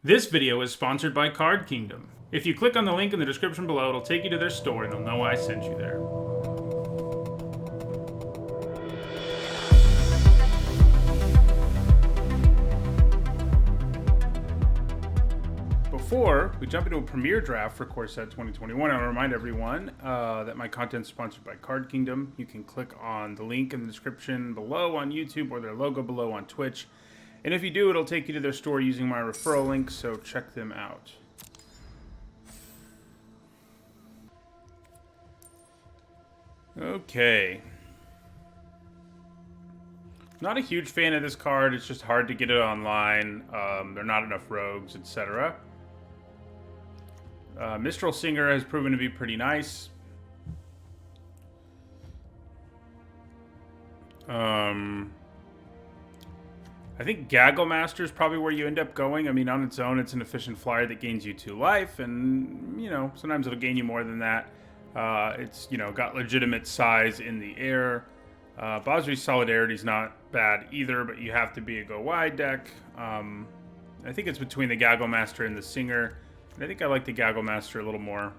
This video is sponsored by Card Kingdom. If you click on the link in the description below, it'll take you to their store and they'll know I sent you there. Before we jump into a premiere draft for Core Set 2021, I want to remind everyone that my content is sponsored by Card Kingdom. You can click on the link in the description below on YouTube or their logo below on Twitch. And if you do, it'll take you to their store using my referral link, so check them out. Okay. Not a huge fan of this card. It's just hard to get it online. There are not enough rogues, etc. Mistral Singer has proven to be pretty nice. I think Gaggle Master is probably where you end up going. I mean, on its own, it's an efficient flyer that gains you 2 life, and, you know, sometimes it'll gain you more than that. It's, you know, got legitimate size in the air. Basri's Solidarity is not bad either, but you have to be a go-wide deck. I think it's between the Gaggle Master and the Singer, and I think I like the Gaggle Master a little more.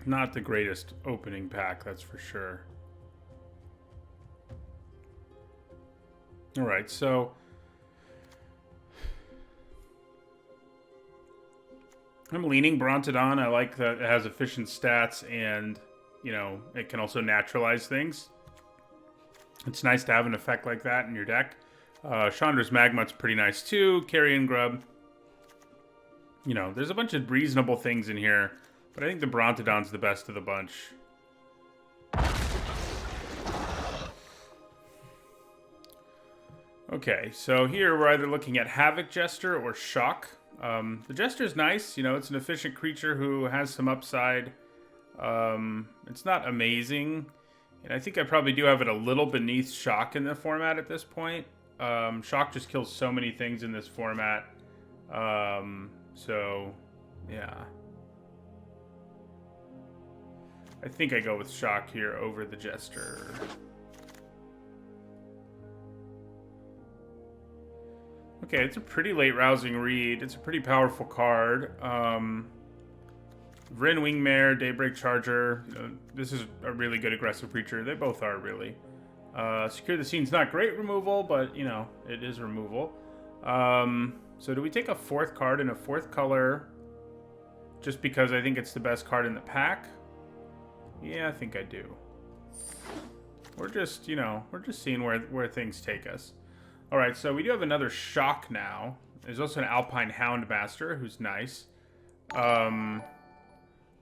Not the greatest opening pack, that's for sure. All right, so I'm leaning Brontodon. I like that it has efficient stats and, you know, it can also naturalize things. It's nice to have an effect like that in your deck. Chandra's Magmut's pretty nice too. Carrion Grub. You know, there's a bunch of reasonable things in here, but I think the Brontodon's the best of the bunch. Okay, so here we're either looking at Havoc Jester or Shock. The Jester's nice, you know, it's an efficient creature who has some upside. It's not amazing, and I think I probably do have it a little beneath Shock in the format at this point. Shock just kills so many things in this format. So, yeah. I think I go with Shock here over the Jester. Okay, it's a pretty late rousing read. It's a pretty powerful card. Vryn Wingmare, Daybreak Charger. You know, this is a really good aggressive creature. They both are, really. Secure the Scene's not great removal, but, you know, it is removal. So do we take a 4th card in a 4th color just because I think it's the best card in the pack? Yeah, I think I do. We're just, you know, we're just seeing where things take us. All right, so we do have another Shock now. There's also an Alpine Houndmaster, who's nice. I'm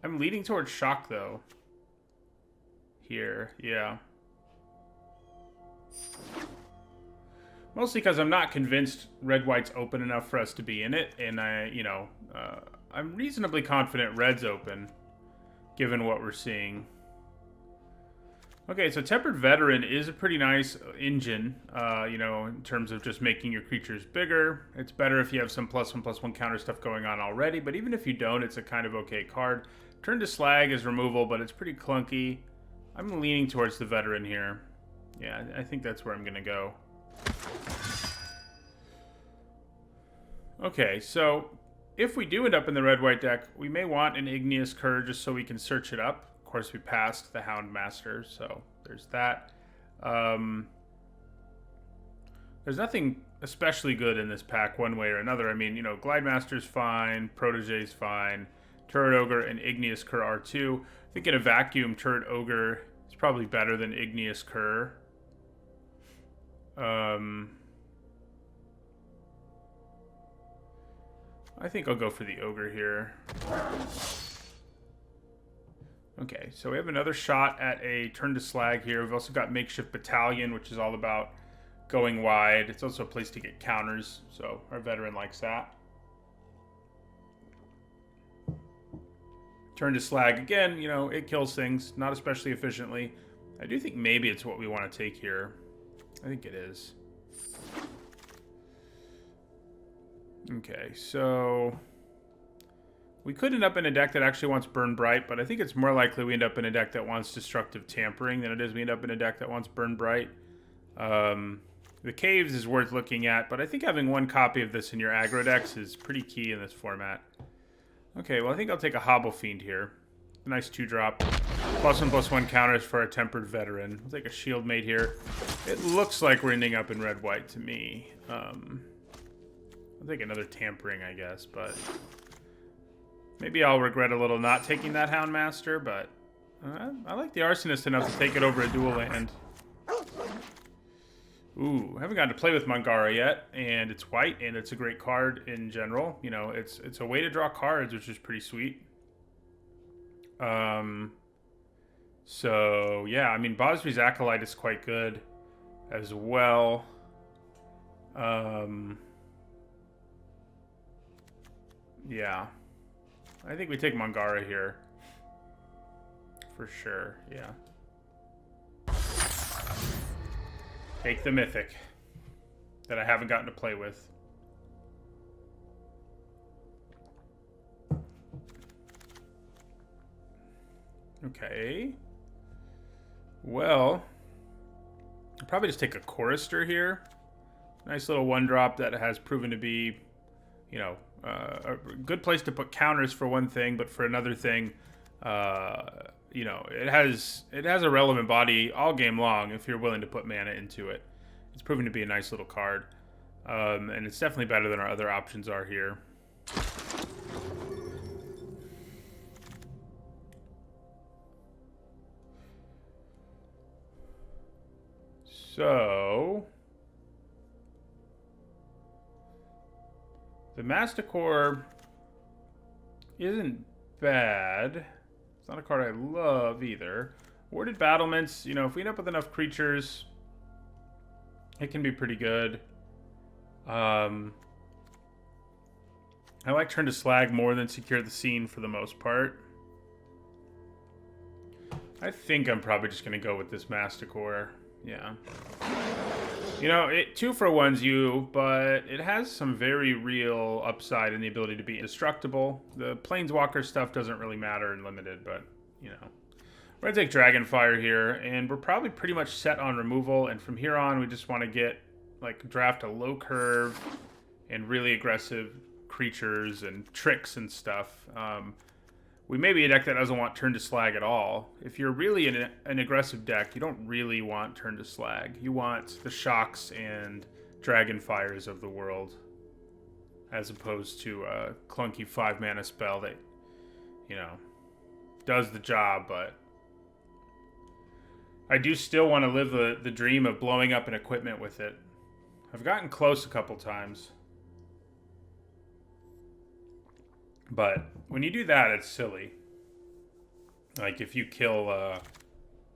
leaning towards Shock, though. Here, yeah. Mostly because I'm not convinced Red-White's open enough for us to be in it. And I'm reasonably confident Red's open, given what we're seeing. Okay, so Tempered Veteran is a pretty nice engine, you know, in terms of just making your creatures bigger. It's better if you have some +1/+1 counter stuff going on already, but even if you don't, it's a kind of okay card. Turn to Slag is removal, but it's pretty clunky. I'm leaning towards the Veteran here. Yeah, I think that's where I'm going to go. Okay, so if we do end up in the Red-White deck, we may want an Igneous Cur just so we can search it up. Of course, we passed the Houndmaster, so there's that. There's nothing especially good in this pack one way or another. I mean, you know, Glidemaster's fine, Protege's fine, Turret Ogre and Igneous Cur are too. I think in a vacuum, Turret Ogre is probably better than Igneous Cur. I think I'll go for the Ogre here. Okay, so we have another shot at a Turn to Slag here. We've also got Makeshift Battalion, which is all about going wide. It's also a place to get counters, so our Veteran likes that. Turn to Slag, again, you know, it kills things, not especially efficiently. I do think maybe it's what we want to take here. I think it is. Okay, so we could end up in a deck that actually wants Burn Bright, but I think it's more likely we end up in a deck that wants Destructive Tampering than it is we end up in a deck that wants Burn Bright. The caves is worth looking at, but I think having one copy of this in your aggro decks is pretty key in this format. Okay, well I think I'll take a Hobble Fiend here. A nice 2-drop. +1/+1 counters for a Tempered Veteran. I'll take a Shield Mate here. It looks like we're ending up in red-white to me. I'll take another Tampering, I guess, but... maybe I'll regret a little not taking that Houndmaster, but... I like the Arsonist enough to take it over a dual land. Ooh, haven't gotten to play with Mangara yet, and it's white, and it's a great card in general. You know, it's a way to draw cards, which is pretty sweet. So, yeah, I mean, Bosby's Acolyte is quite good as well. Yeah. I think we take Mangara here. For sure, yeah. Take the Mythic that I haven't gotten to play with. Okay. Well, I'll probably just take a Chorister here. Nice little 1-drop that has proven to be, you know, a good place to put counters for one thing, but for another thing, you know, it has a relevant body all game long if you're willing to put mana into it. It's proven to be a nice little card, and it's definitely better than our other options are here. So, the Masticore isn't bad. It's not a card I love either. Warded Battlements, you know, if we end up with enough creatures, it can be pretty good. I like Turn to Slag more than Secure the Scene for the most part. I think I'm probably just going to go with this Masticore. Yeah. You know, it 2-for-1's you, but it has some very real upside in the ability to be indestructible. The Planeswalker stuff doesn't really matter in Limited, but, you know. We're going to take Dragonfire here, and we're probably pretty much set on removal, and from here on we just want to get, like, draft a low curve and really aggressive creatures and tricks and stuff. We may be a deck that doesn't want Turn to Slag at all. If you're really an aggressive deck, you don't really want Turn to Slag. You want the Shocks and Dragonfires of the world, as opposed to a clunky 5-mana spell that, you know, does the job, but I do still want to live the dream of blowing up an equipment with it. I've gotten close a couple times. But when you do that, it's silly. Like if you kill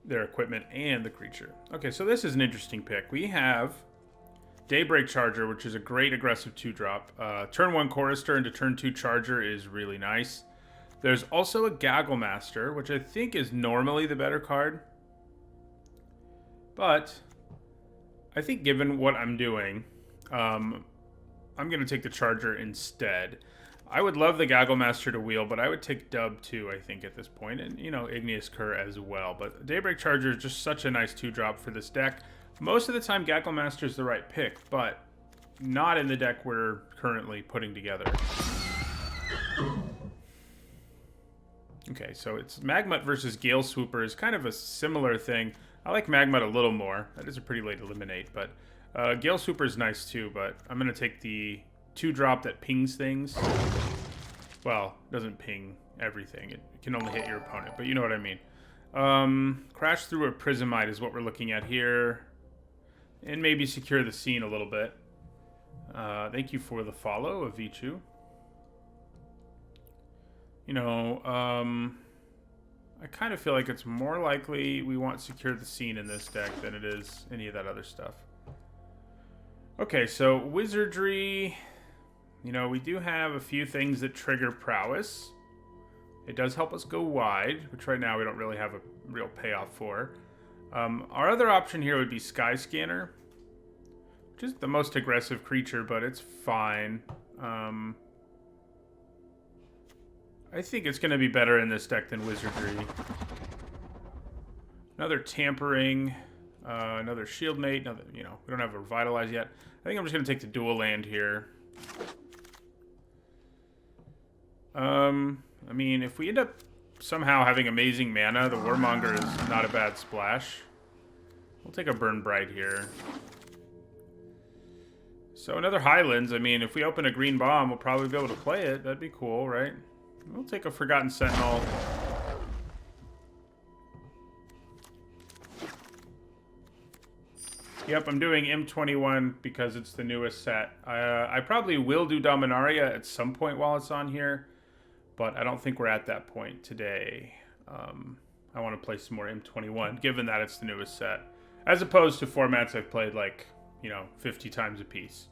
their equipment and the creature. Okay, so this is an interesting pick. We have Daybreak Charger, which is a great aggressive 2-drop. Turn 1 Chorister into turn 2 Charger is really nice. There's also a Gaggle Master, which I think is normally the better card. But I think given what I'm doing, I'm going to take the Charger instead. I would love the Gaggle Master to wheel, but I would take Dub too, I think, at this point. And, you know, Igneous Cur as well. But Daybreak Charger is just such a nice 2-drop for this deck. Most of the time, Gaggle Master is the right pick, but not in the deck we're currently putting together. Okay, so it's Magmut versus Gale Swooper is kind of a similar thing. I like Magmut a little more. That is a pretty late eliminate, but Gale Swooper is nice too, but I'm going to take the 2-drop that pings things. Well, doesn't ping everything. It can only hit your opponent, but you know what I mean. Crash Through a Prismite is what we're looking at here. And maybe Secure the Scene a little bit. Thank you for the follow, Avichu. You know, I kind of feel like it's more likely we want Secure the Scene in this deck than it is any of that other stuff. Okay, so Wizardry. You know, we do have a few things that trigger Prowess. It does help us go wide, which right now we don't really have a real payoff for. Our other option here would be Sky Scanner, which is the most aggressive creature, but it's fine. I think it's going to be better in this deck than Wizardry. Another Tampering. Another shield mate. Another, you know, we don't have a revitalize yet. I think I'm just going to take the dual land here. I mean, if we end up somehow having amazing mana, the Warmonger is not a bad splash. We'll take a Burn Bright here. So another Highlands. I mean, if we open a green bomb, we'll probably be able to play it. That'd be cool, right? We'll take a Forgotten Sentinel. Yep, I'm doing M21 because it's the newest set. I probably will do Dominaria at some point while it's on here, but I don't think we're at that point today. I want to play some more M21, given that it's the newest set, as opposed to formats I've played like, you know, 50 times a piece.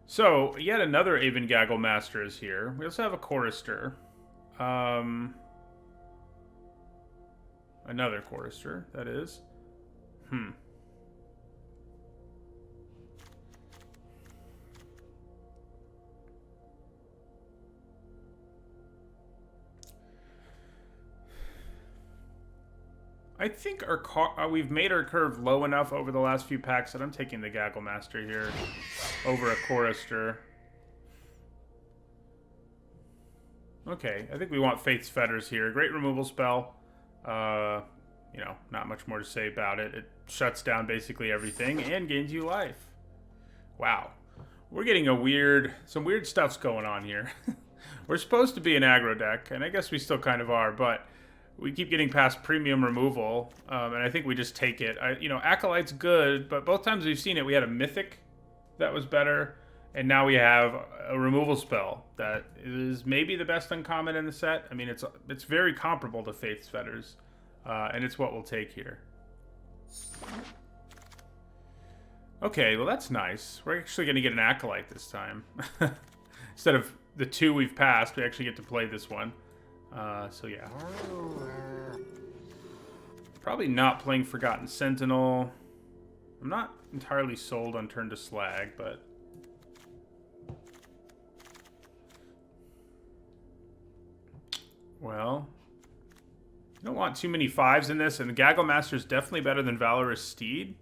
So, yet another Aven Gaggle Master is here. We also have a Chorister. Another Chorister, that is. I think we've made our curve low enough over the last few packs that I'm taking the Gaggle Master here over a Chorister. Okay, I think we want Faith's Fetters here. Great removal spell. You know, not much more to say about it. It shuts down basically everything and gains you life. Wow. We're getting some weird stuff's going on here. We're supposed to be an aggro deck, and I guess we still kind of are, but we keep getting past premium removal, and I think we just take it. You know, Acolyte's good, but both times we've seen it, we had a Mythic that was better, and now we have a removal spell that is maybe the best uncommon in the set. I mean, it's very comparable to Faith's Fetters, and it's what we'll take here. Okay, well that's nice. We're actually going to get an Acolyte this time. Instead of the two we've passed, we actually get to play this one. So yeah. Probably not playing Forgotten Sentinel. I'm not entirely sold on Turn to Slag, but well, you don't want too many 5s in this, and the Gaggle Master is definitely better than Valorous Steed.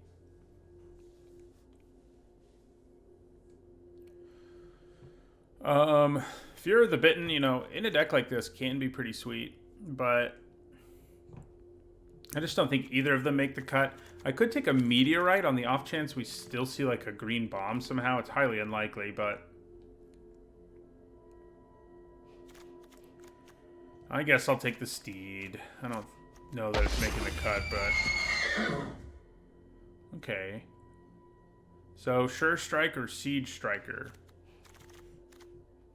Fear of the Bitten, you know, in a deck like this can be pretty sweet, but I just don't think either of them make the cut. I could take a Meteorite on the off chance we still see like a green bomb somehow. It's highly unlikely, but I guess I'll take the Steed. I don't know that it's making the cut, but okay. So Sure Strike or Siege Striker?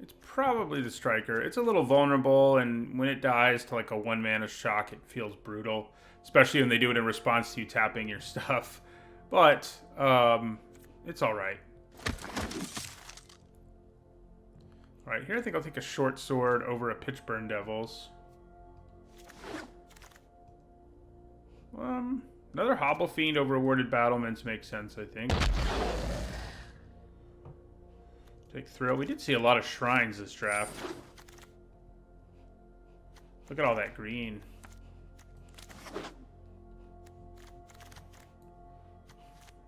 It's probably the Striker. It's a little vulnerable, and when it dies to like a 1-mana shock, it feels brutal. Especially when they do it in response to you tapping your stuff. But, it's alright. Alright, here I think I'll take a Short Sword over a Pitchburn Devils. Another Hobble Fiend over Awarded Battlements makes sense, I think. Take Thrill. We did see a lot of Shrines this draft. Look at all that green.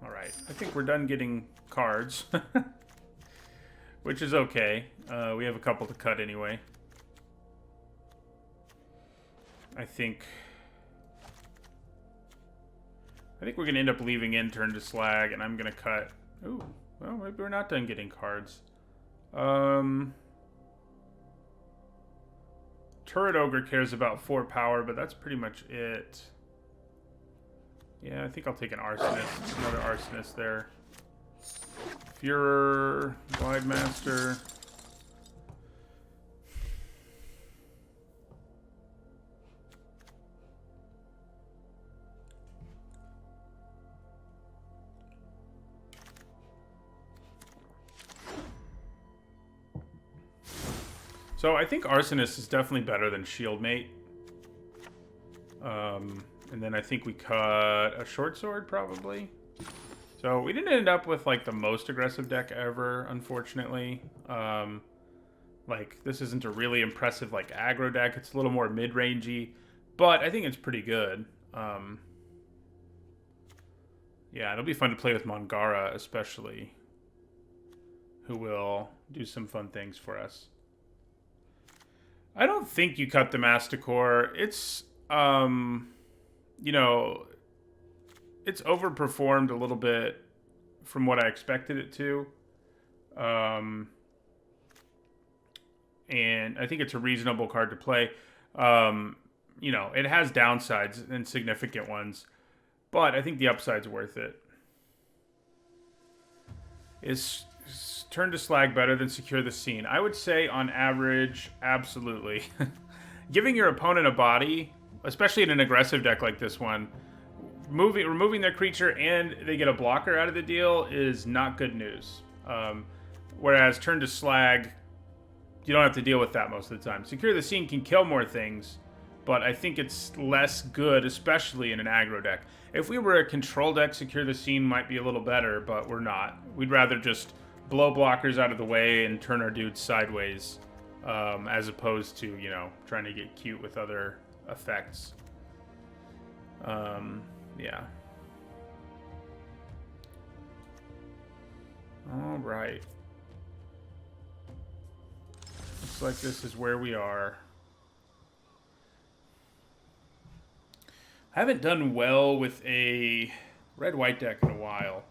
Alright, I think we're done getting cards. Which is okay. We have a couple to cut anyway. I think we're going to end up leaving in Turn to Slag, and I'm going to cut. Ooh, well, maybe we're not done getting cards. Turret Ogre cares about 4 power, but that's pretty much it. Yeah, I think I'll take an Arsonist. Another Arsonist there. Führer, Glide Master. So I think Arsonist is definitely better than Shieldmate. And then I think we cut a Short Sword, probably. So we didn't end up with, like, the most aggressive deck ever, unfortunately. Like, this isn't a really impressive, like, aggro deck. It's a little more mid-rangey. But I think it's pretty good. Yeah, it'll be fun to play with Mangara, especially, who will do some fun things for us. I don't think you cut the Masticore. It's, you know, it's overperformed a little bit from what I expected it to. And I think it's a reasonable card to play. You know, it has downsides and significant ones, but I think the upside's worth it. Is Turn to Slag better than Secure the Scene? I would say on average, absolutely. Giving your opponent a body, especially in an aggressive deck like this one, removing their creature and they get a blocker out of the deal is not good news. Whereas Turn to Slag, you don't have to deal with that most of the time. Secure the Scene can kill more things, but I think it's less good, especially in an aggro deck. If we were a control deck, Secure the Scene might be a little better, but we're not. We'd rather just blow blockers out of the way and turn our dudes sideways, as opposed to, you know, trying to get cute with other effects. Yeah. All right. Looks like this is where we are. I haven't done well with a red-white deck in a while.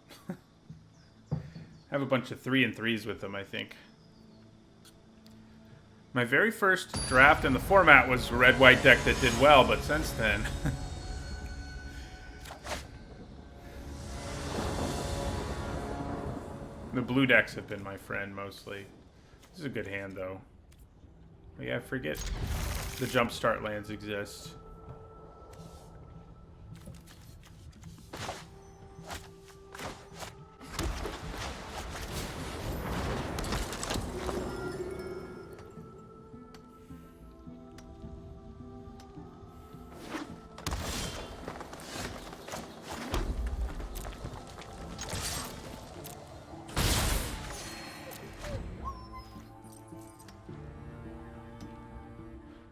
I have a bunch of 3 and 3s with them, I think. My very first draft in the format was a red-white deck that did well, but since then... the blue decks have been my friend, mostly. This is a good hand, though. But yeah, I forget the jumpstart lands exist.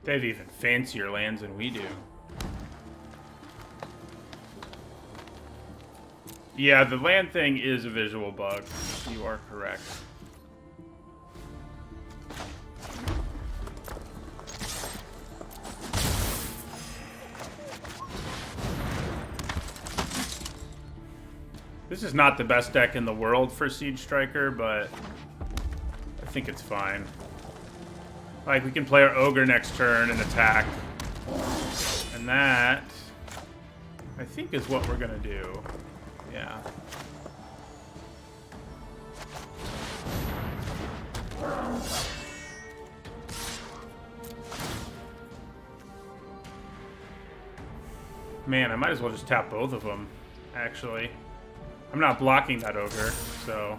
They have even fancier lands than we do. Yeah, the land thing is a visual bug. You are correct. This is not the best deck in the world for Siege Striker, but I think it's fine. Like, we can play our Ogre next turn and attack. And that, I think, is what we're gonna do. Yeah. Man, I might as well just tap both of them, actually. I'm not blocking that Ogre, so...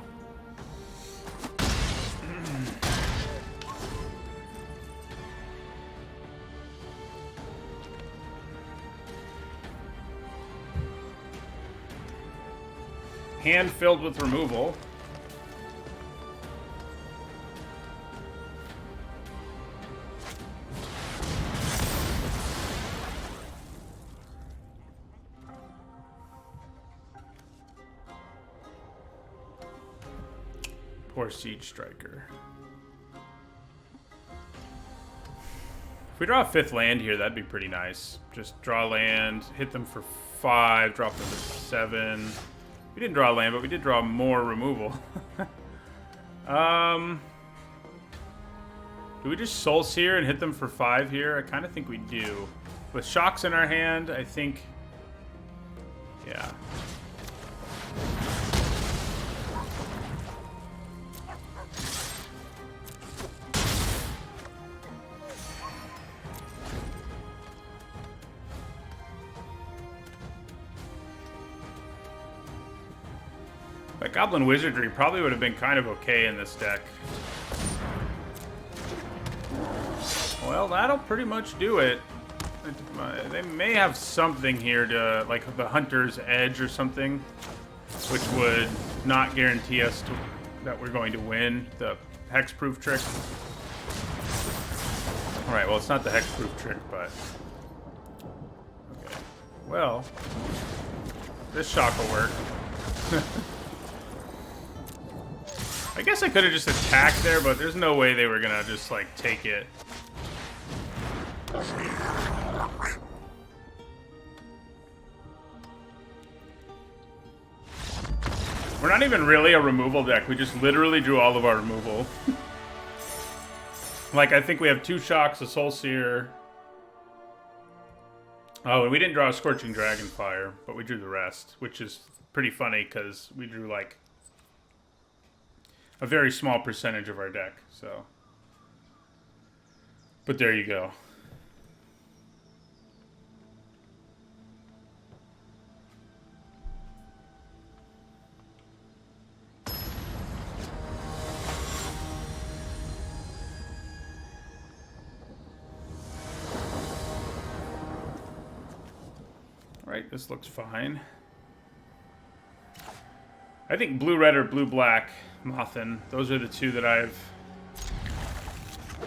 Hand filled with removal. Poor Siege Striker. If we draw a 5th land here, that'd be pretty nice. Just draw land, hit them for 5, drop them to 7. We didn't draw land, but we did draw more removal. Do we just Soul Seer and hit them for 5 here? I kind of think we do. With Shocks in our hand, I think... Yeah. That Goblin Wizardry probably would have been kind of okay in this deck. Well, that'll pretty much do it. They may have something here to, like, the Hunter's Edge or something, which would not guarantee us that we're going to win. The Hexproof trick. Alright, well, it's not the Hexproof trick, but... Okay. Well, this shock will work. I guess I could have just attacked there, but there's no way they were gonna just, like, take it. We're not even really a removal deck. We just literally drew all of our removal. Like, I think we have 2 Shocks, a Soul Seer. Oh, and we didn't draw a Scorching Dragonfire, but we drew the rest, which is pretty funny because we drew, like, a very small percentage of our deck, so. But there you go. Alright, this looks fine. I think blue-red or blue-black Mothin, those are the 2 that I've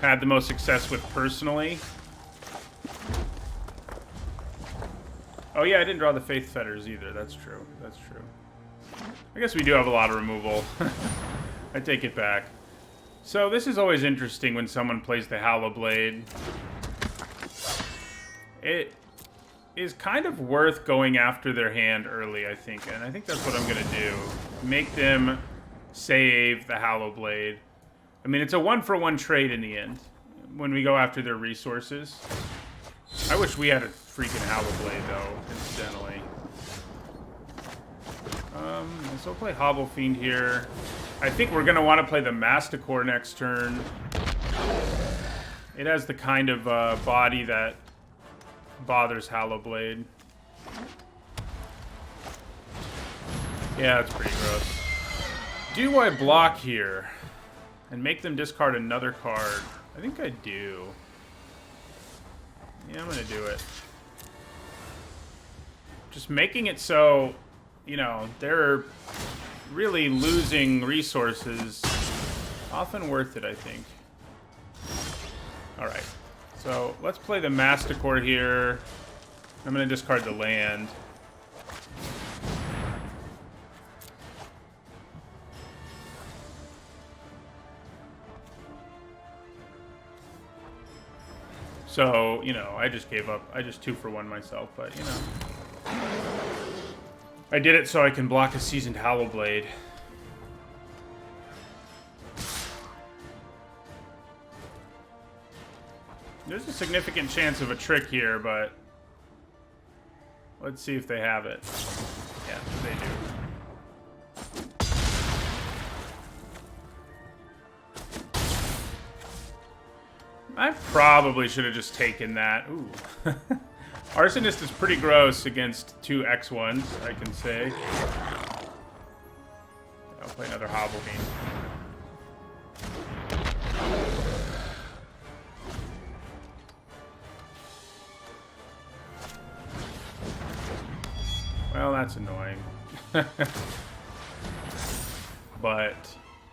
had the most success with personally. Oh yeah, I didn't draw the Faith Fetters either. That's true. That's true. I guess we do have a lot of removal. I take it back. So this is always interesting when someone plays the Hallowblade. It is kind of worth going after their hand early, I think. And I think that's what I'm going to do. Make them save the Hallowblade. I mean, it's a 1-for-1 trade in the end when we go after their resources. I wish we had a freaking Hallowblade, though, incidentally. So we'll play Hobble Fiend here. I think we're going to want to play the Masticore next turn. It has the kind of body that bothers Hallowblade. Yeah, it's pretty gross. Do I block here and make them discard another card? I think I do. Yeah, I'm gonna do it. Just making it so, you know, they're really losing resources. Often worth it, I think. Alright. So, let's play the Masticore here. I'm gonna discard the land. So, you know, I just gave up. I just 2-for-1 myself, but, you know. I did it so I can block a Seasoned Hallowblade. There's a significant chance of a trick here, but let's see if they have it. Yeah, they do. I probably should have just taken that. Ooh. Arsonist is pretty gross against 2 X1s, I can say. I'll play another Hobble Fiend. Well, that's annoying. But,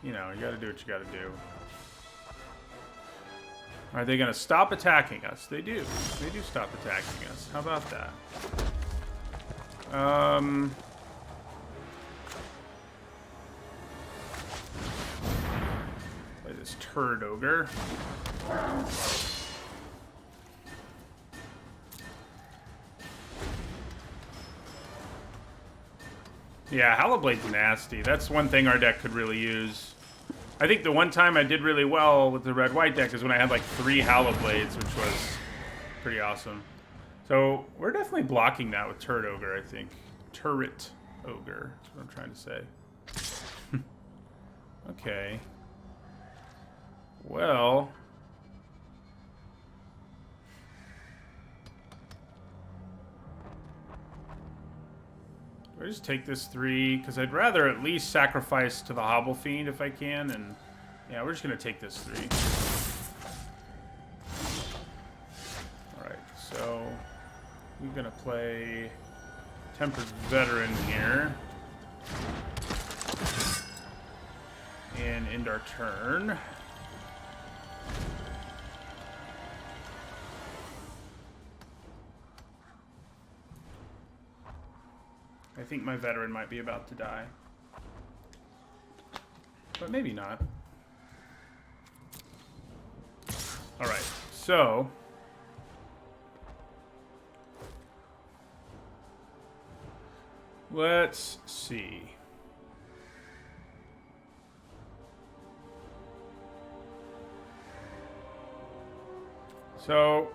you know, you gotta do what you gotta do. Are they gonna stop attacking us? They do. They do stop attacking us. How about that? Play this Turd Ogre. Yeah, Hallowblade's nasty. That's one thing our deck could really use. I think the one time I did really well with the red-white deck is when I had like 3 Hallowblades, which was pretty awesome. So we're definitely blocking that with Turd Ogre, I think. Turret Ogre, that's what I'm trying to say. Okay. Well... do I just take this 3? Because I'd rather at least sacrifice to the Hobble Fiend if I can. And yeah, we're just going to take this 3. Alright, so we're going to play Tempered Veteran here. And end our turn. I think my veteran might be about to die. But maybe not. Alright, so... let's see. So...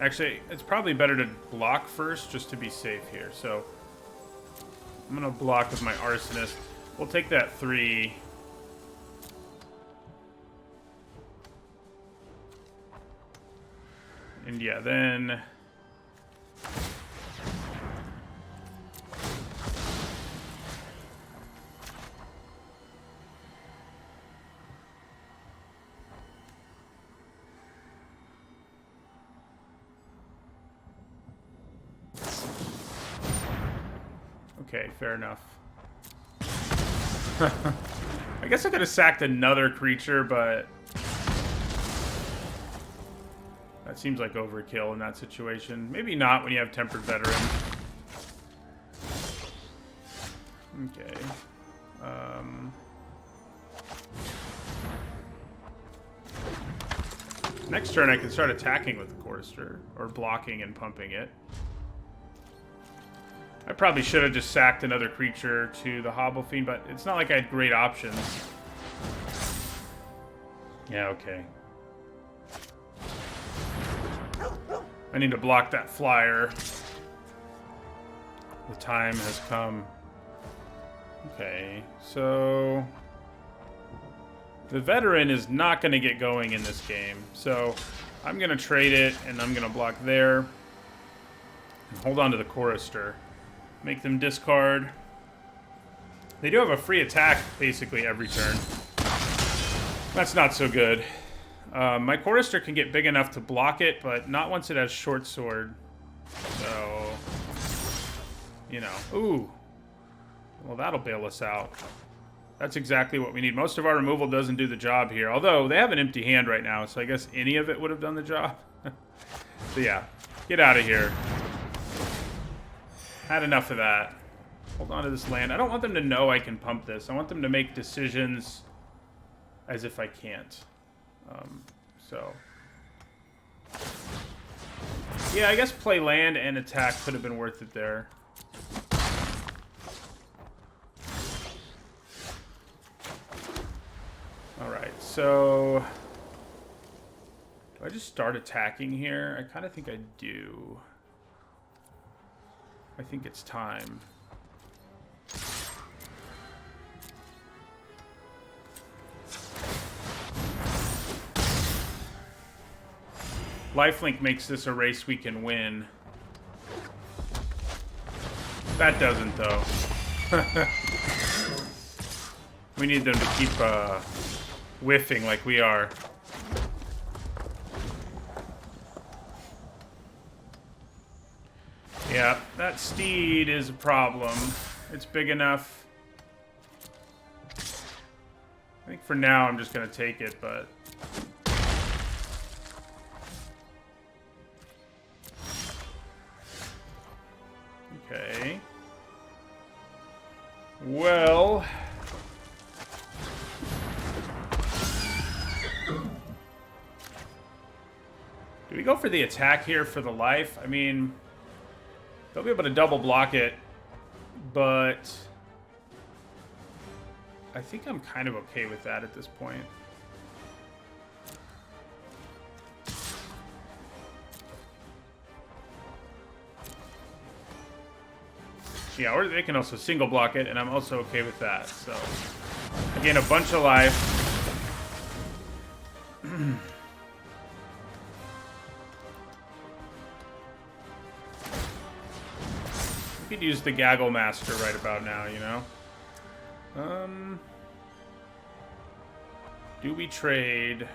actually, it's probably better to block first just to be safe here. So I'm going to block with my Arsonist. We'll take that 3. And yeah, then... okay, fair enough. I guess I could have sacked another creature, but... that seems like overkill in that situation. Maybe not when you have Tempered Veteran. Okay. Next turn I can start attacking with the Chorister, or blocking and pumping it. I probably should have just sacked another creature to the Hobble Fiend, but it's not like I had great options. Yeah, okay. I need to block that flyer. The time has come. Okay, so... the veteran is not going to get going in this game. So I'm going to trade it, and I'm going to block there. And hold on to the Chorister. Make them discard. They do have a free attack basically every turn. That's not so good. My Chorister can get big enough to block it, but not once it has Short Sword. So, you know. Ooh. Well, that'll bail us out. That's exactly what we need. Most of our removal doesn't do the job here. Although, they have an empty hand right now, so I guess any of it would have done the job. So yeah, get out of here. Had enough of that. Hold on to this land. I don't want them to know I can pump this. I want them to make decisions as if I can't. Yeah, I guess play land and attack could have been worth it there. Alright, so... do I just start attacking here? I kind of think I do. I think it's time. Lifelink makes this a race we can win. That doesn't, though. We need them to keep whiffing like we are. Yeah, that steed is a problem. It's big enough. I think for now I'm just going to take it, but... okay. Well... do we go for the attack here for the life? I mean... they'll be able to double block it, but... I think I'm kind of okay with that at this point. Yeah, or they can also single block it, and I'm also okay with that. So, again, a bunch of life. We could use the Gaggle Master right about now, you know? Do we trade?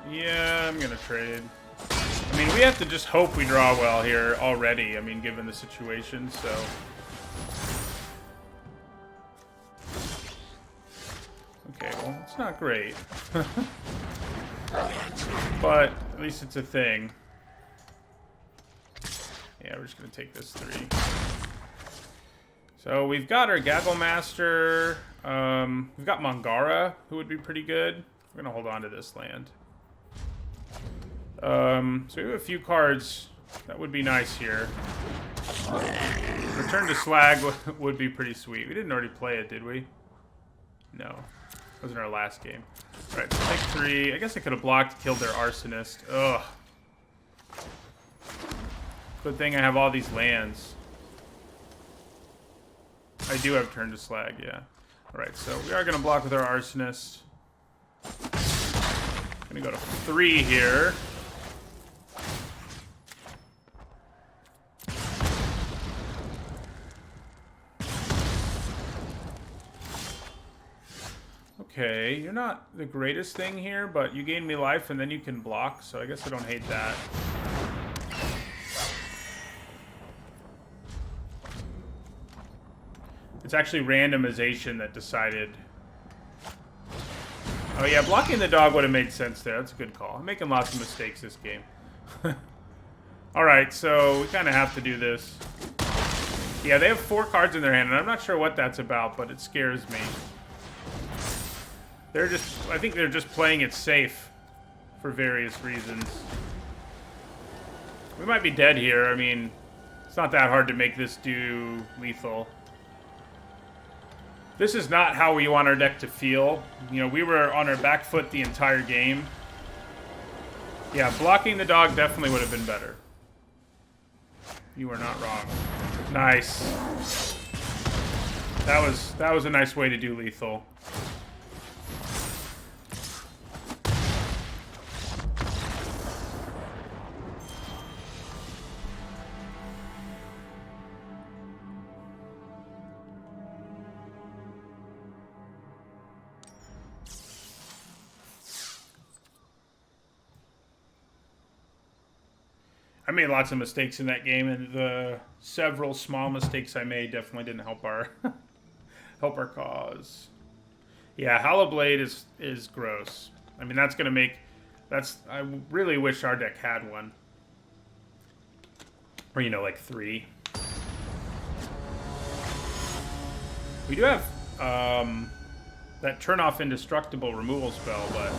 Yeah, I'm gonna trade. I mean, we have to just hope we draw well here already, I mean, given the situation, so... It's not great. But at least it's a thing. Yeah, we're just going to take this 3. So we've got our Gaggle Master. We've got Mangara, who would be pretty good. We're going to hold on to this land. So we have a few cards that would be nice here. Return to Slag would be pretty sweet. We didn't already play it, did we? No. It wasn't our last game. Alright, so take 3. I guess I could have blocked, killed their Arsonist. Ugh. Good thing I have all these lands. I do have turn to Slag, yeah. Alright, so we are going to block with our Arsonist. Going to go to 3 here. Okay, you're not the greatest thing here, but you gain me life and then you can block, so I guess I don't hate that. It's actually randomization that decided. Oh yeah, blocking the dog would have made sense there. That's a good call. I'm making lots of mistakes this game. Alright, so we kind of have to do this. Yeah, they have 4 cards in their hand, and I'm not sure what that's about, but it scares me. They're just, I think they're just playing it safe for various reasons. We might be dead here. I mean, it's not that hard to make this do lethal. This is not how we want our deck to feel. You know, we were on our back foot the entire game. Yeah, blocking the dog definitely would have been better. You were not wrong. Nice. That was a nice way to do lethal. I made lots of mistakes in that game, and the several small mistakes I made definitely didn't help our help our cause. Yeah, Hollow Blade is gross. I mean, that's gonna make I really wish our deck had one, or you know, like 3. We do have that turn off indestructible removal spell, but.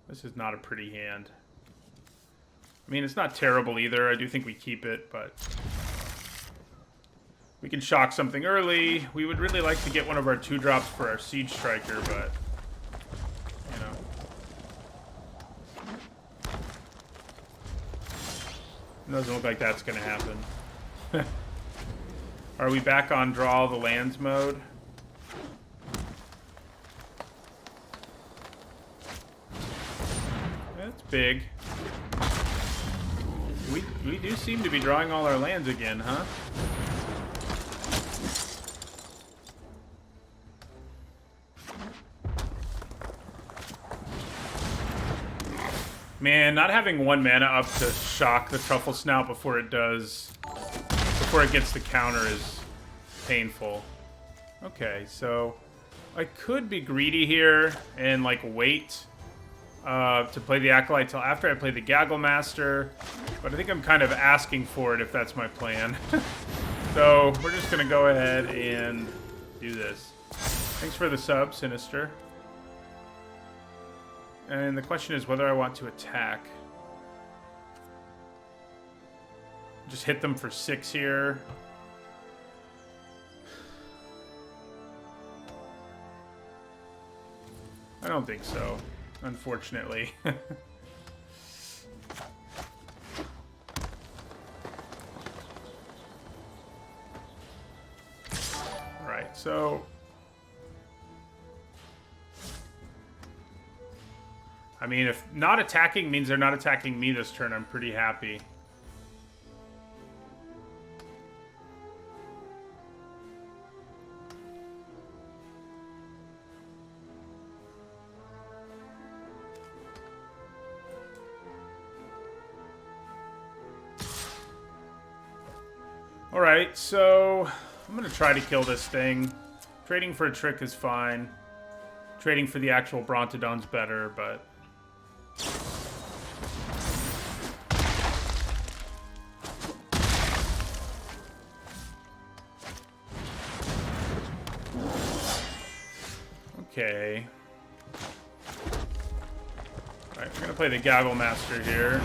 This is not a pretty hand. I mean, it's not terrible either. I do think we keep it, but we can shock something early. We would really like to get one of our 2-drops for our Siege Striker, but, you know. It doesn't look like that's going to happen. Are we back on draw the lands mode? That's big. We do seem to be drawing all our lands again, huh? Man, not having 1 mana up to shock the Truffle Snout before it gets the counter is painful. Okay, so I could be greedy here and like wait to play the Acolyte till after I play the Gaggle Master, but I think I'm kind of asking for it if that's my plan. So we're just gonna go ahead and do this. Thanks for the sub, Sinister. And the question is whether I want to attack. Just hit them for 6 here. I don't think so, unfortunately. Alright, so I mean, if not attacking means they're not attacking me this turn, I'm pretty happy. Alright, so I'm going to try to kill this thing. Trading for a trick is fine. Trading for the actual Brontodon's better, but... Okay. Alright, we're gonna play the Gaggle Master here.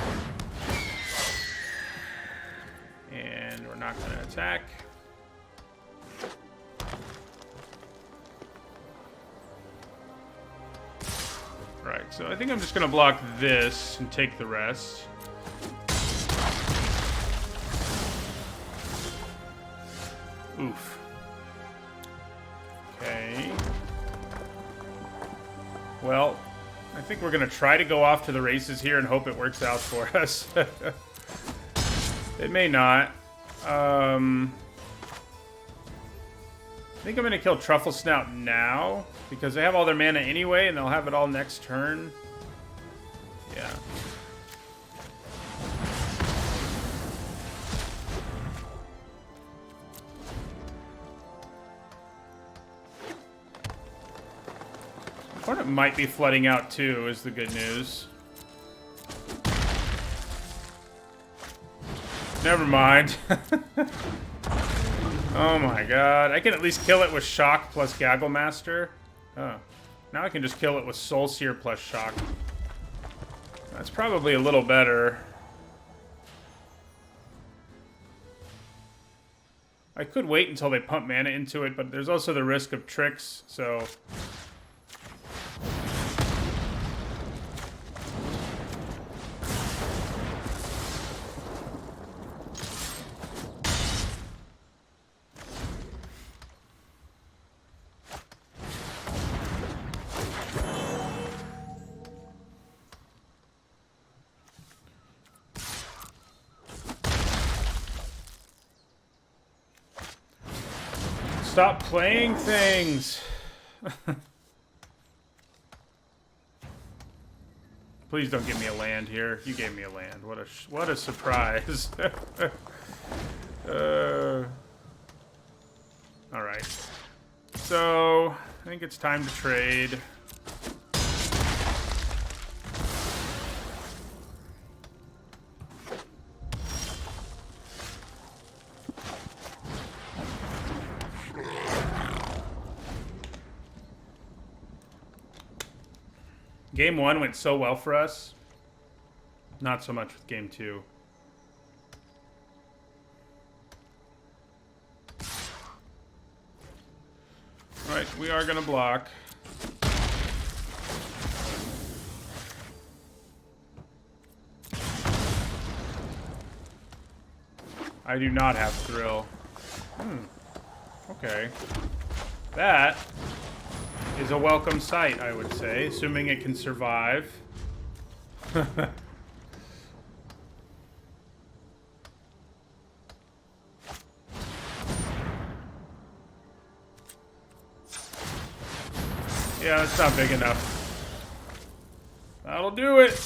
And we're not gonna attack. Right, so I think I'm just gonna block this and take the rest. Oof. Okay. Well, I think we're gonna try to go off to the races here and hope it works out for us. It may not. I think I'm gonna kill Truffle Snout now because they have all their mana anyway, and they'll have it all next turn. Yeah. Opponent might be flooding out too, is the good news. Never mind. Oh my god. I can at least kill it with Shock plus Gaggle Master. Oh. Now I can just kill it with Soul Seer plus Shock. That's probably a little better. I could wait until they pump mana into it, but there's also the risk of tricks, so... Stop playing things! Please don't give me a land here. You gave me a land. What a surprise. Alright. So, I think it's time to trade. Game 1 went so well for us. Not so much with Game 2. Alright, we are going to block. I do not have Thrill. Okay. That is a welcome sight, I would say, assuming it can survive. Yeah, it's not big enough. That'll do it.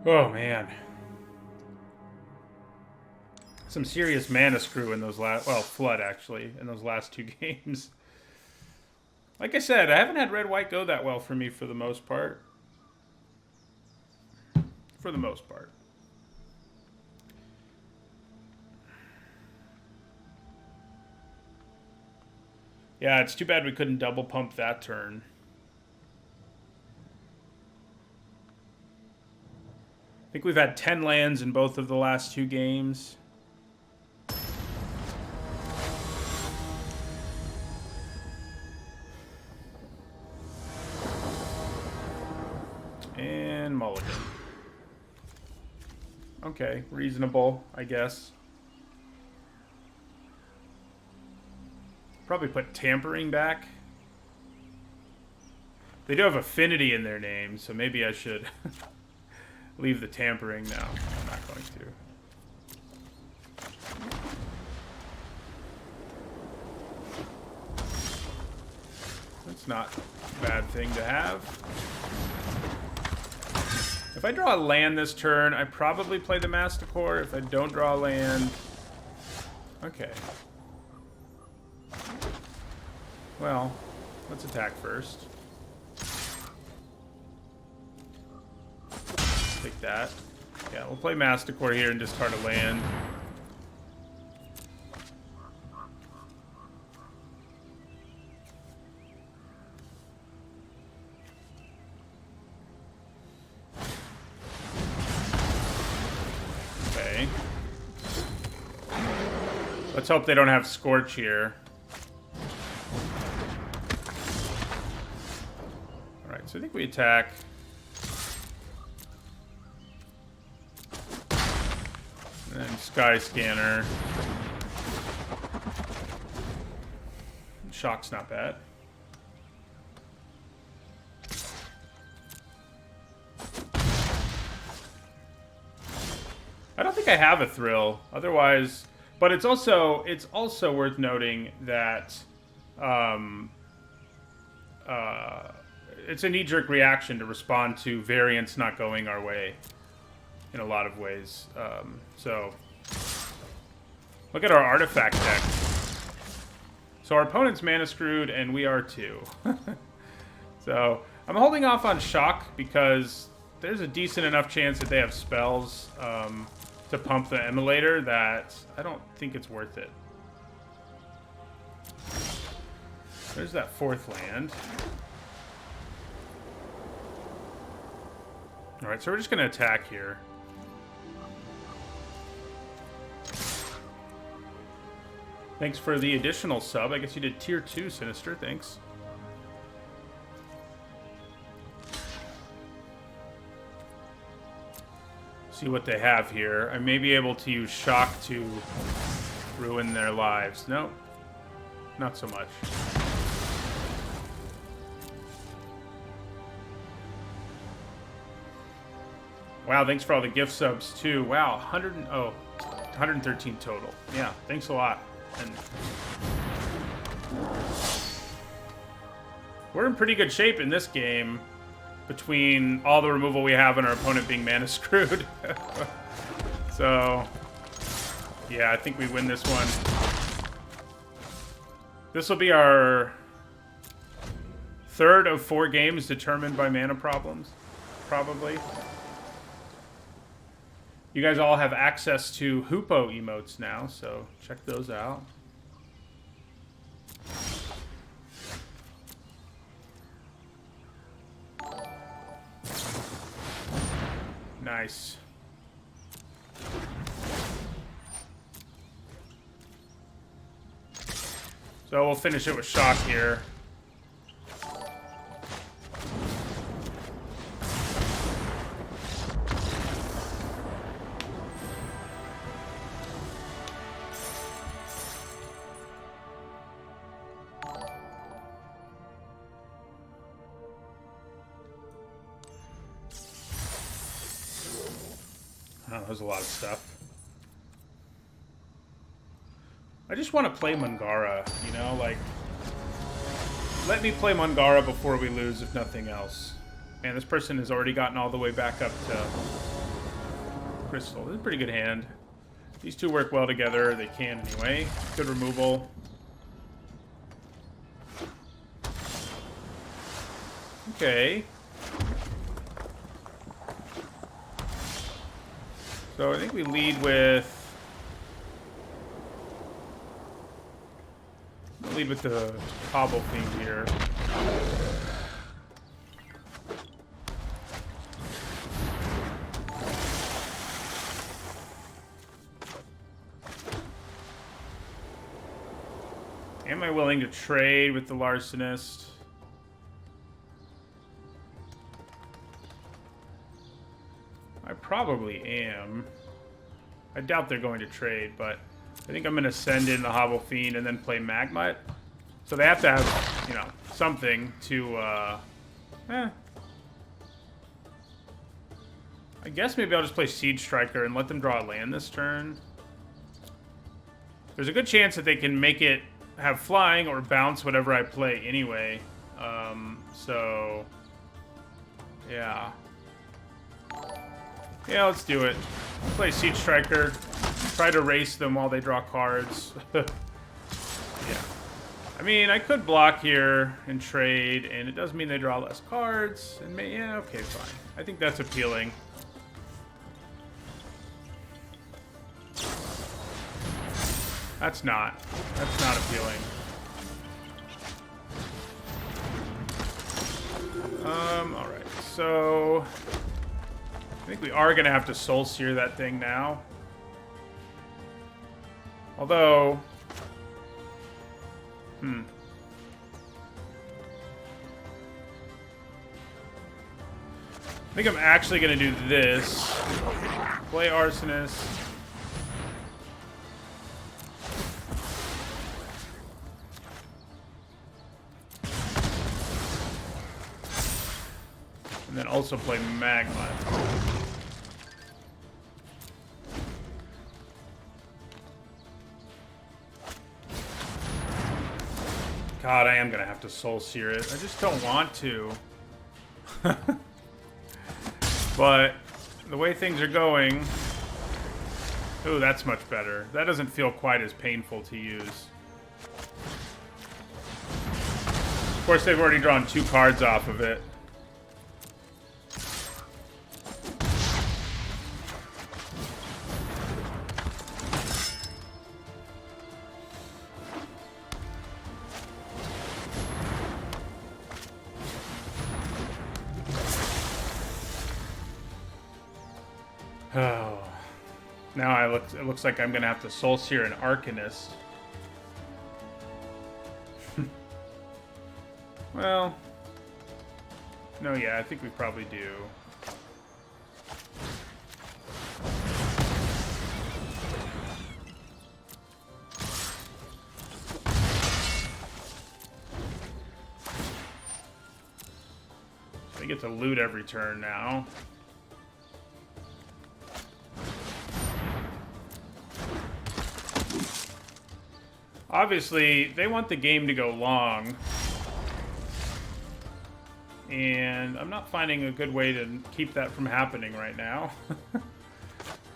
Oh, man. Some serious mana screw in those last... Well, Flood, actually, in those last 2 games. Like I said, I haven't had red-white go that well for me for the most part. For the most part. Yeah, it's too bad we couldn't double pump that turn. I think we've had 10 lands in both of the last 2 games. And mulligan. Okay, reasonable, I guess. Probably put Tampering back. They do have Affinity in their name, so maybe I should... leave the Tampering now. I'm not going to. That's not a bad thing to have. If I draw a land this turn, I probably play the Masticore. If I don't draw a land... Okay. Well, let's attack first. Take that. Yeah, we'll play Masticore here and discard a land. Okay. Let's hope they don't have Scorch here. Alright, so I think we attack. And Sky Scanner. Shock's not bad. I don't think I have a Thrill. Otherwise, but it's also worth noting that it's a knee-jerk reaction to respond to variants not going our way in a lot of ways. So look at our artifact deck. So our opponent's mana screwed, and we are too. So I'm holding off on Shock because there's a decent enough chance that they have spells to pump the Emulator that I don't think it's worth it. There's that fourth land. Alright, so we're just going to attack here. Thanks for the additional sub. I guess you did tier 2, Sinister. Thanks. See what they have here. I may be able to use Shock to ruin their lives. No, not so much. Wow, thanks for all the gift subs too. Wow, 113 total. Yeah, thanks a lot. And we're in pretty good shape in this game between all the removal we have and our opponent being mana screwed. So, yeah, I think we win this one. This will be our third of 4 games determined by mana problems, probably. You guys all have access to Hoopo emotes now, so check those out. Nice. So we'll finish it with Shock here. Oh, there's a lot of stuff. I just want to play Mangara, you know, like, let me play Mangara before we lose, if nothing else. Man, this person has already gotten all the way back up to Crystal. This is a pretty good hand. These two work well together. They can anyway. Good removal. Okay. So I think we lead with... I'll lead with the Hobble theme here. Am I willing to trade with the Larcenist? I probably am. I doubt they're going to trade, but I think I'm going to send in the Hobble Fiend and then play Magmut. So they have to have, you know, something to, I guess maybe I'll just play Siege Striker and let them draw a land this turn. There's a good chance that they can make it have flying or bounce whatever I play anyway. So, yeah. Yeah, let's do it. Play Siege Striker. Try to race them while they draw cards. Yeah. I mean, I could block here and trade, and it does mean they draw less cards. And yeah, okay, fine. I think that's appealing. That's not appealing. Alright, so I think we are gonna have to Soul Sear that thing now. Although, I think I'm actually gonna do this. Play Arsonist. And then also play Magma. God, I am gonna have to Soul Sear it. I just don't want to. But the way things are going... Ooh, that's much better. That doesn't feel quite as painful to use. Of course, they've already drawn 2 cards off of it. Oh. Now it looks like I'm gonna have to Soul Sear an Arcanist. Well, no, yeah, I think we probably do. So I get to loot every turn now. Obviously, they want the game to go long. And I'm not finding a good way to keep that from happening right now.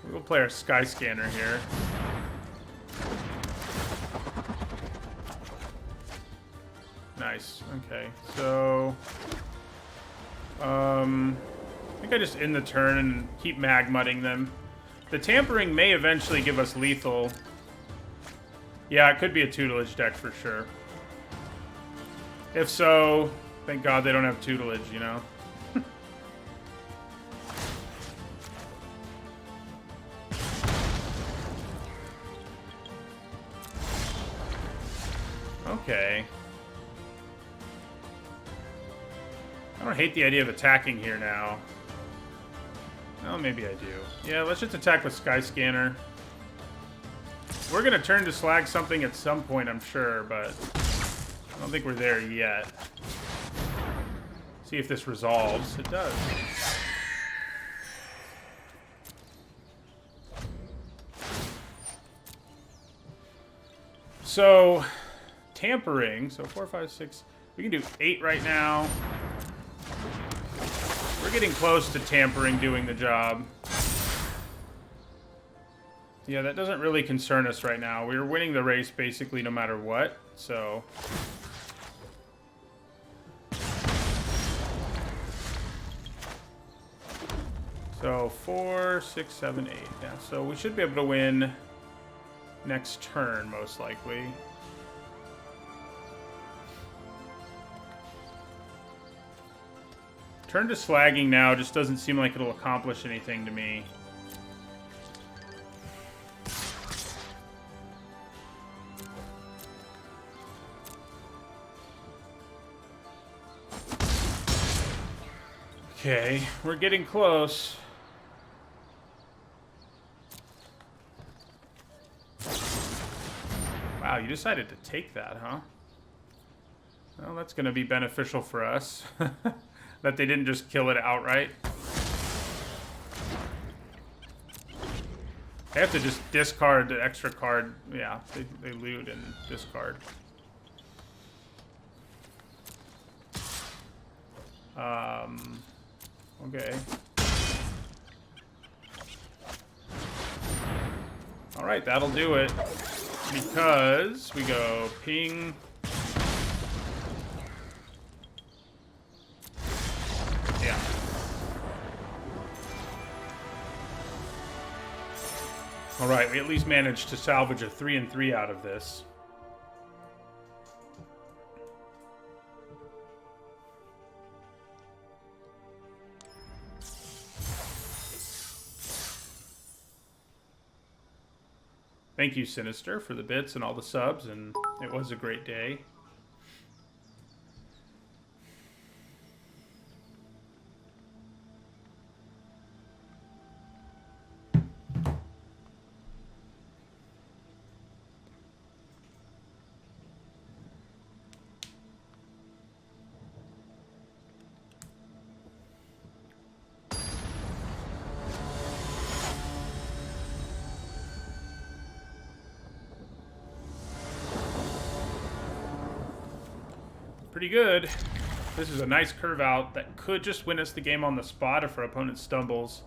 We'll play our Sky Scanner here. Nice. Okay, so... I think I just end the turn and keep Magmudding them. The Tampering may eventually give us lethal. Yeah, it could be a tutelage deck for sure. If so, thank God they don't have tutelage, you know? Okay. I don't hate the idea of attacking here now. Well, maybe I do. Yeah, let's just attack with Sky Scanner. We're gonna turn to slag something at some point, I'm sure, but I don't think we're there yet. See if this resolves. It does. So, tampering. So 4, 5, 6. We can do 8 right now. We're getting close to tampering doing the job. Yeah, that doesn't really concern us right now. We're winning the race basically no matter what, so... So 4, 6, 7, 8. Yeah, so we should be able to win next turn, most likely. Turn to slagging now just doesn't seem like it'll accomplish anything to me. Okay, we're getting close. Wow, you decided to take that, huh? Well, that's going to be beneficial for us. That they didn't just kill it outright. They have to just discard the extra card. Yeah, they loot and discard. Okay. Alright, that'll do it. Because we go ping. Yeah. Alright, we at least managed to salvage a 3-3 out of this. Thank you, Sinister, for the bits and all the subs, and it was a great day. Pretty good. This is a nice curve out that could just win us the game on the spot if our opponent stumbles.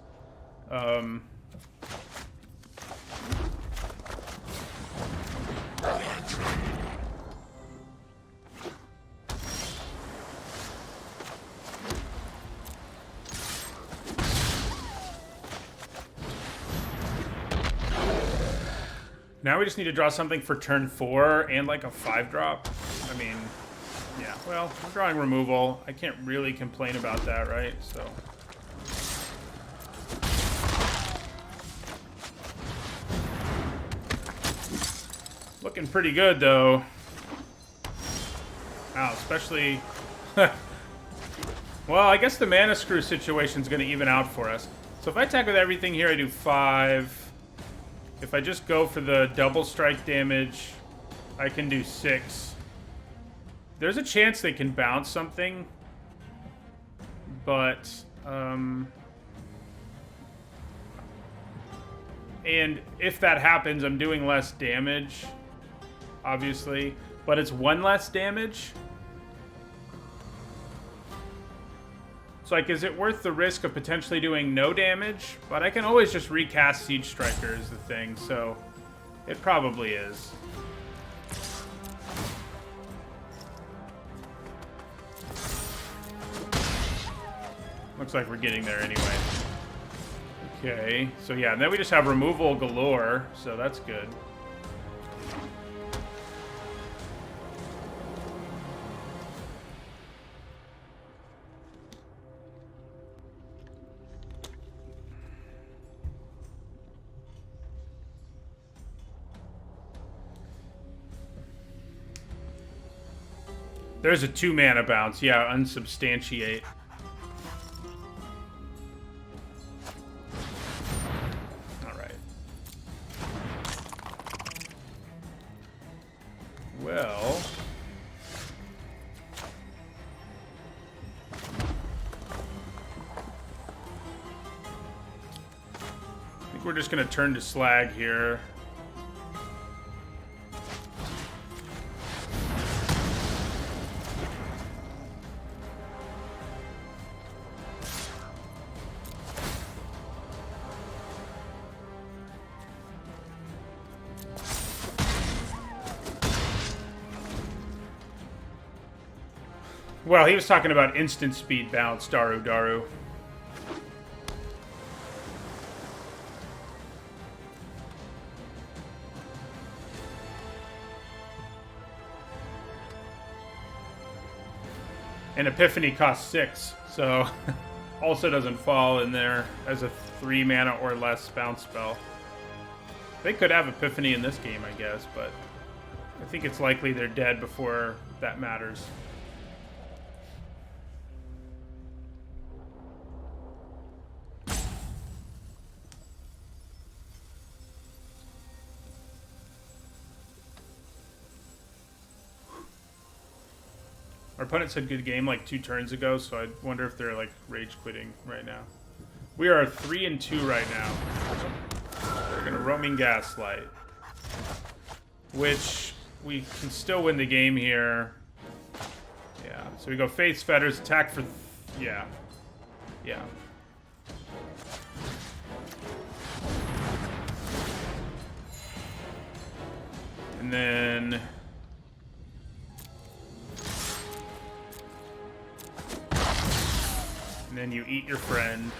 Now we just need to draw something for turn 4 and like a 5-drop. I mean... yeah, well, we're drawing removal. I can't really complain about that, right? So. Looking pretty good, though. Wow, especially... well, I guess the mana screw situation is going to even out for us. So if I attack with everything here, I do 5. If I just go for the double strike damage, I can do 6. There's a chance they can bounce something, but, and if that happens, I'm doing less damage, obviously, but it's 1 less damage. So, like, is it worth the risk of potentially doing no damage? But I can always just recast Siege Striker is the thing, so it probably is. Looks like we're getting there anyway. Okay, so yeah, and then we just have removal galore, so that's good. There's a 2-mana bounce, yeah, unsubstantiate. Well, I think we're just going to turn to Slag here. Well, he was talking about instant speed bounce, Daru. And Epiphany costs 6, so also doesn't fall in there as a 3-mana or less bounce spell. They could have Epiphany in this game, I guess, but I think it's likely they're dead before that matters. Our opponent said good game like 2 turns ago, so I wonder if they're like rage quitting right now. We are 3-2 right now. We're gonna roaming gaslight, which we can still win the game here. Yeah. So we go Faith's Fetters, attack for, yeah. And then... And then you eat your friend.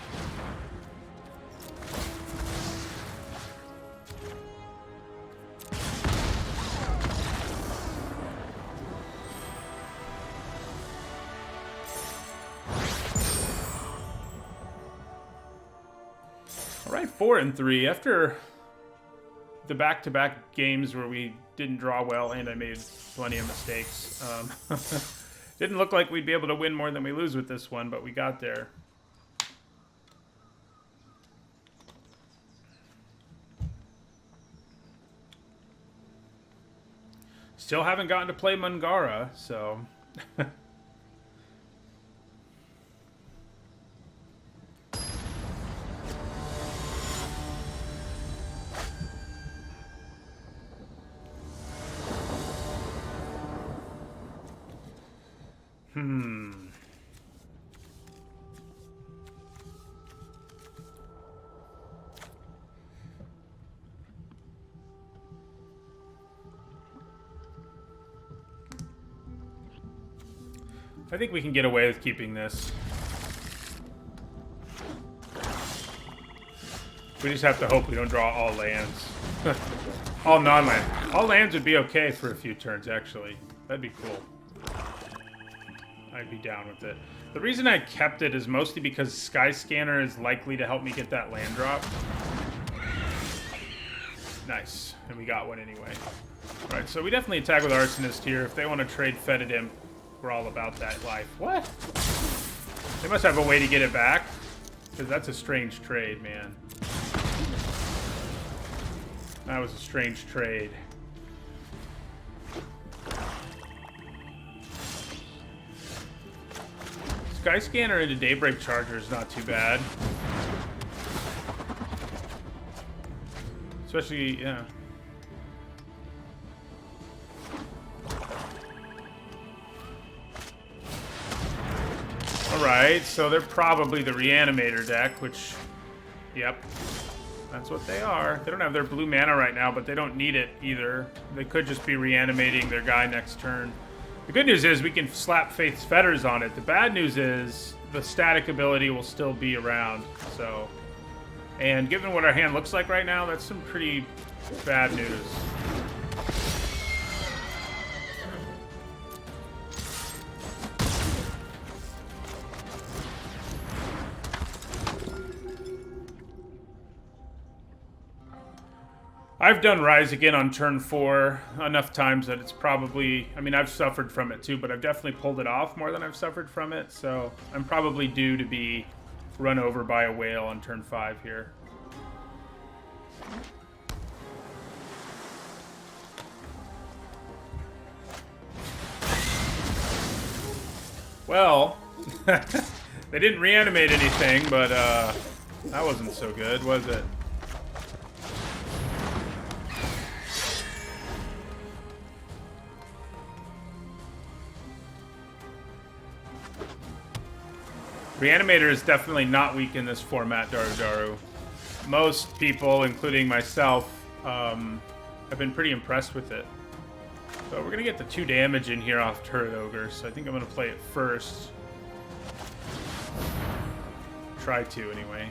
All right, 4 and 3. After the back-to-back games where we didn't draw well and I made plenty of mistakes, didn't look like we'd be able to win more than we lose with this one, but we got there. Still haven't gotten to play Mungara, so... I think we can get away with keeping this. We just have to hope we don't draw all lands. All non-land. All lands would be okay for a few turns, actually. That'd be cool. I'd be down with it. The reason I kept it is mostly because Sky Scanner is likely to help me get that land drop. Nice. And we got one anyway. Alright, so we definitely attack with Arsonist here. If they want to trade Fetid Imp, we're all about that life. What? They must have a way to get it back. Because that's a strange trade, man. That was a strange trade. Sky Scanner into Daybreak Charger is not too bad. Especially, yeah. Alright, so they're probably the Reanimator deck, which, yep, that's what they are. They don't have their blue mana right now, but they don't need it either. They could just be reanimating their guy next turn. The good news is we can slap Faith's Fetters on it. The bad news is the static ability will still be around, so... And given what our hand looks like right now, that's some pretty bad news. I've done Rise again on turn 4 enough times that it's probably... I mean, I've suffered from it too, but I've definitely pulled it off more than I've suffered from it, so I'm probably due to be run over by a whale on turn 5 here. Well, they didn't reanimate anything, but that wasn't so good, was it? Reanimator is definitely not weak in this format, Daru. Most people, including myself, have been pretty impressed with it. So we're going to get the 2 damage in here off Turret Ogre, so I think I'm going to play it first. Try to, anyway.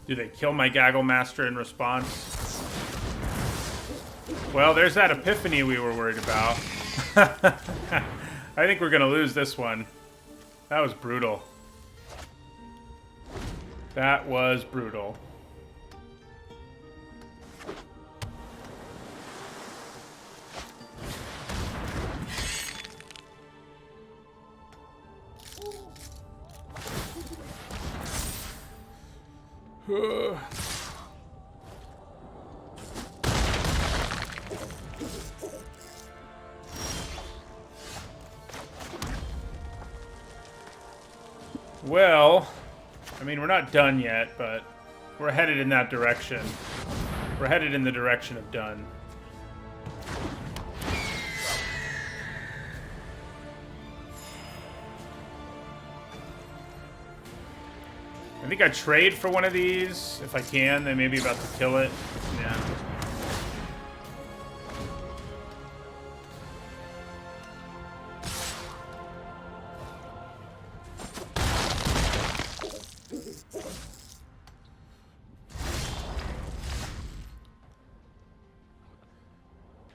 Do they kill my Gaggle Master in response? Well, there's that Epiphany we were worried about. I think we're gonna lose this one. That was brutal. That was brutal. Well, I mean, we're not done yet, but we're headed in that direction. We're headed in the direction of done. I think I trade for one of these if I can. They may be about to kill it. Yeah.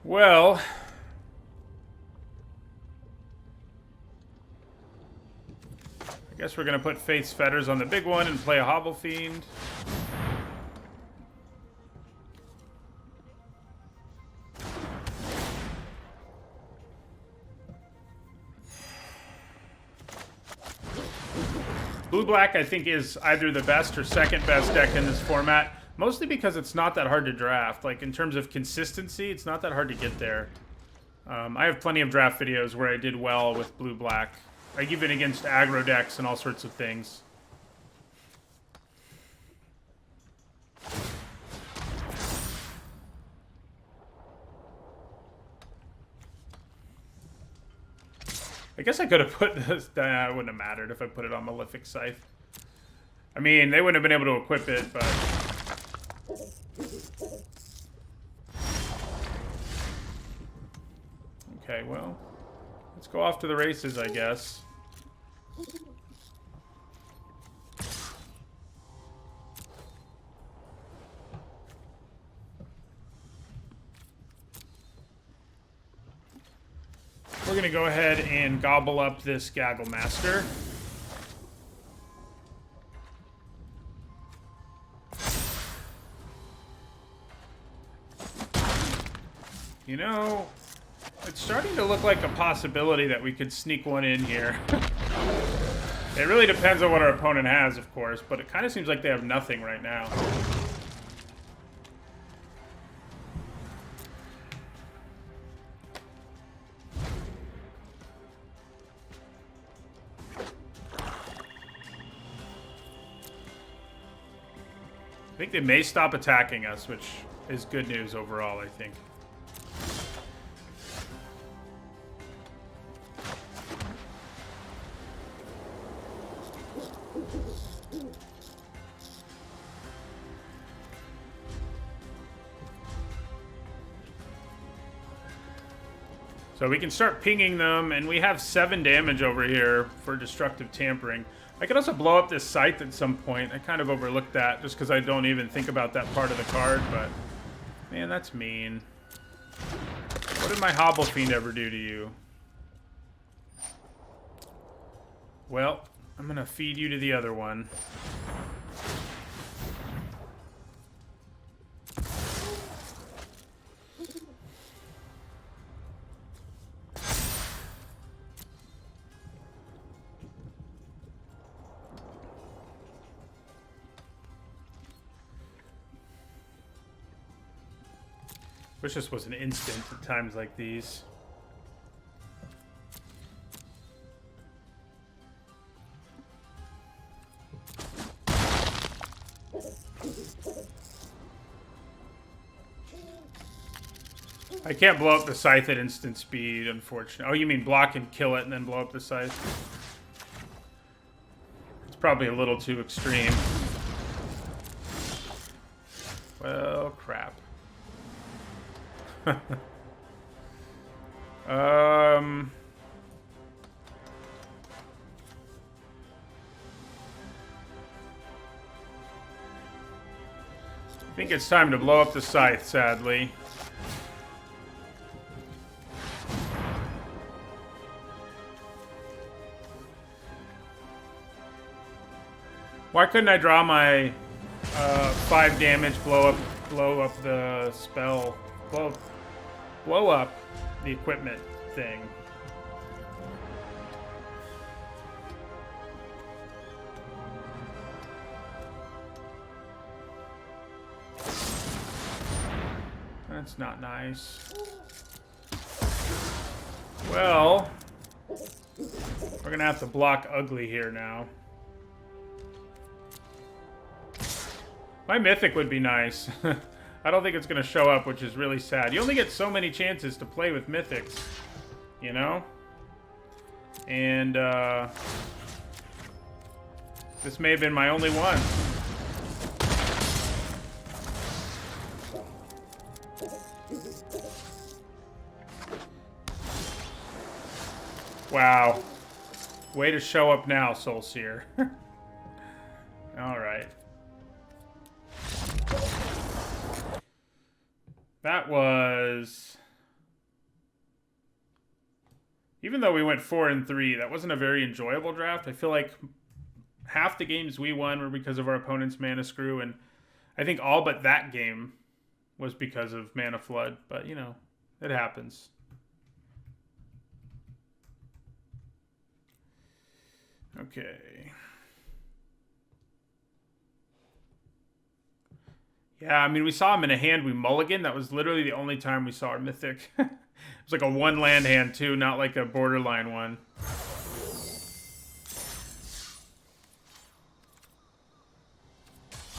Well, I guess we're going to put Faith's Fetters on the big one and play a Hobble Fiend. Blue-black, I think, is either the best or second best deck in this format. Mostly because it's not that hard to draft. Like, in terms of consistency, it's not that hard to get there. I have plenty of draft videos where I did well with blue-black. Like, even against aggro decks and all sorts of things. I guess I could have put this... it wouldn't have mattered if I put it on Malefic Scythe. I mean, they wouldn't have been able to equip it, but... Okay, well, let's go off to the races, I guess. We're going to go ahead and gobble up this Gaggle Master. You know... it's starting to look like a possibility that we could sneak one in here. It really depends on what our opponent has, of course, but it kind of seems like they have nothing right now. I think they may stop attacking us, which is good news overall, I think. So we can start pinging them, and we have 7 damage over here for destructive tampering. I could also blow up this Scythe at some point. I kind of overlooked that just because I don't even think about that part of the card, but man, that's mean. What did my Hobble Fiend ever do to you? Well, I'm gonna feed you to the other one. Wish this was an instant at times like these. I can't blow up the Scythe at instant speed, unfortunately. Oh, you mean block and kill it and then blow up the Scythe? It's probably a little too extreme. Well, crap. I think it's time to blow up the Scythe, sadly. Why couldn't I draw my 5 damage blow up the spell, blow up the equipment thing? That's not nice. Well, we're gonna have to block ugly here now. My Mythic would be nice. I don't think it's going to show up, which is really sad. You only get so many chances to play with Mythics, you know? And, This may have been my only one. Wow. Way to show up now, Soulseer. Alright. That was... Even though we went 4-3, that wasn't a very enjoyable draft. I feel like half the games we won were because of our opponent's Mana Screw, and I think all but that game was because of Mana Flood. But, you know, it happens. Okay. Yeah, I mean, we saw him in a hand we mulligan. That was literally the only time we saw our Mythic. It was like a one land hand, too, not like a borderline one.